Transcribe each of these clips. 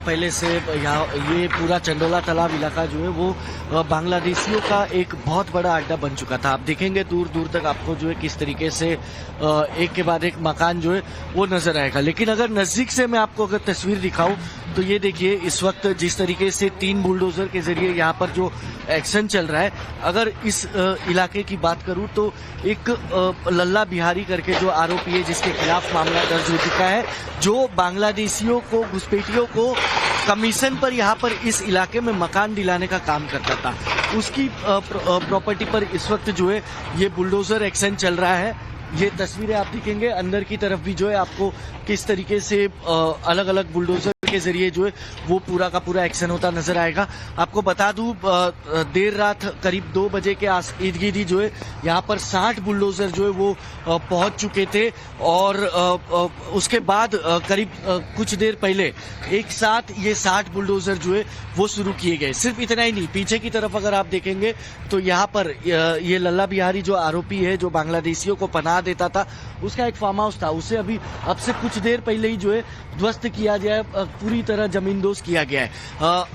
पहले से यहाँ ये पूरा चंडोला तालाब इलाका जो है वो बांग्लादेशियों का एक बहुत बड़ा अड्डा बन चुका था। आप देखेंगे दूर दूर तक आपको जो है किस तरीके से एक के बाद एक मकान जो है वो नजर आएगा। लेकिन अगर नजदीक से मैं आपको अगर तस्वीर दिखाऊं तो ये देखिए इस वक्त जिस तरीके से 3 बुलडोजर के जरिए यहाँ पर जो एक्शन चल रहा है, अगर इस इलाके की बात करूं तो एक लल्ला बिहारी करके जो आरोपी है जिसके खिलाफ मामला दर्ज हो चुका है, जो बांग्लादेशियों को, घुसपैठियों को कमीशन पर यहाँ पर इस इलाके में मकान दिलाने का काम करता था, उसकी प्रॉपर्टी पर इस वक्त जो है ये बुलडोजर एक्शन चल रहा है। ये तस्वीरें आप देखेंगे अंदर की तरफ भी जो है आपको किस तरीके से अलग अलग बुलडोजर के जरिए जो है वो पूरा का पूरा एक्शन होता नजर आएगा। आपको बता दूं देर रात करीब 2 बजे के इर्द गिर्द जो है यहाँ पर 60 बुलडोजर जो है वो पहुंच चुके थे और उसके बाद करीब कुछ देर पहले एक साथ ये 60 बुलडोजर जो है वो शुरू किए गए। सिर्फ इतना ही नहीं, पीछे की तरफ अगर आप देखेंगे तो यहाँ पर ये लल्ला बिहारी जो आरोपी है, जो बांग्लादेशियों को पनाह देता था, उसका एक फार्म हाउस था, उसे अभी अब से कुछ देर पहले ही जो है ध्वस्त किया गया है, पूरी तरह जमींदोज किया गया है।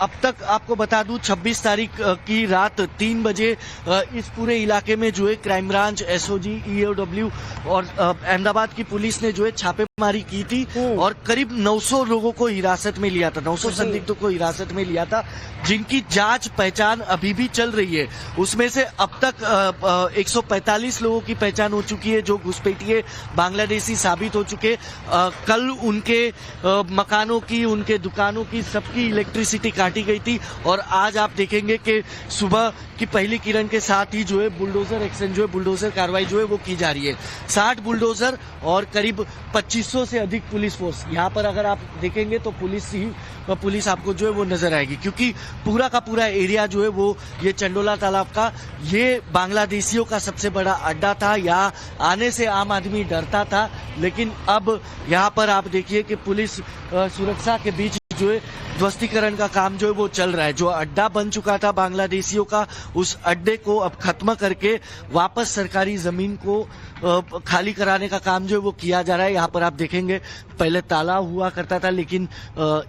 अब तक आपको बता दूं 26 तारीख की रात 3 बजे इस पूरे इलाके में जो है क्राइम ब्रांच, एसओजी, ईओडब्ल्यू और अहमदाबाद की पुलिस ने जो है छापेमारी की थी और करीब 900 लोगों को हिरासत में लिया था, 900 संदिग्धों को हिरासत में लिया था, जिनकी जांच पहचान अभी भी चल रही है। उसमें से अब तक 145 लोगों की पहचान हो चुकी है जो घुसपैठिए बांग्लादेशी साबित हो चुके। कल उनके मकानों की, उनके दुकानों की, सबकी इलेक्ट्रिसिटी काटी गई थी और आज आप देखेंगे कि सुबह की पहली किरण के साथ ही जो है बुलडोजर एक्शन जो है, बुलडोजर कार्रवाई जो है वो की जा रही है। 60 बुलडोजर और करीब 2500 से अधिक पुलिस फोर्स यहाँ पर अगर आप देखेंगे तो पुलिस आपको जो है वो नजर आएगी, क्योंकि पूरा का पूरा एरिया जो है वो ये चंडोला तालाब का ये बांग्लादेशियों का सबसे बड़ा अड्डा था। यहाँ आने से आम आदमी डरता था, लेकिन अब यहाँ पर आप देखिए कि पुलिस सुरक्षा के बीच जो है ध्वस्तीकरण का काम जो है वो चल रहा है। जो अड्डा बन चुका था बांग्लादेशियों का, उस अड्डे को अब खत्म करके वापस सरकारी जमीन को खाली कराने का काम जो है वो किया जा रहा है। यहाँ पर आप देखेंगे पहले तालाब हुआ करता था, लेकिन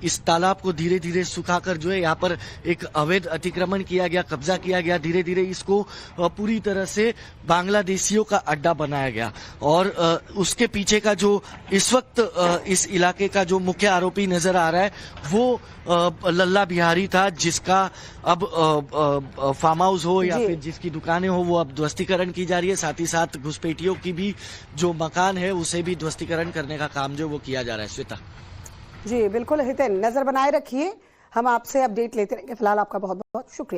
इस तालाब को धीरे धीरे सुखाकर जो है यहाँ पर एक अवैध अतिक्रमण किया गया, कब्जा किया गया। धीरे धीरे इसको पूरी तरह से बांग्लादेशियों का अड्डा बनाया गया और उसके पीछे का जो इस वक्त इस इलाके का जो मुख्य आरोपी नजर आ रहा है वो लल्ला बिहारी था, जिसका अब फार्म हाउस हो या फिर जिसकी दुकानें हो वो अब ध्वस्तीकरण की जा रही है। साथ ही साथ घुसपैठियों की भी जो मकान है उसे भी ध्वस्तीकरण करने का काम जो वो किया जा रहा है। श्वेता जी बिल्कुल हितेन, नजर बनाए रखिए, हम आपसे अपडेट लेते रहेंगे। फिलहाल आपका बहुत बहुत शुक्रिया।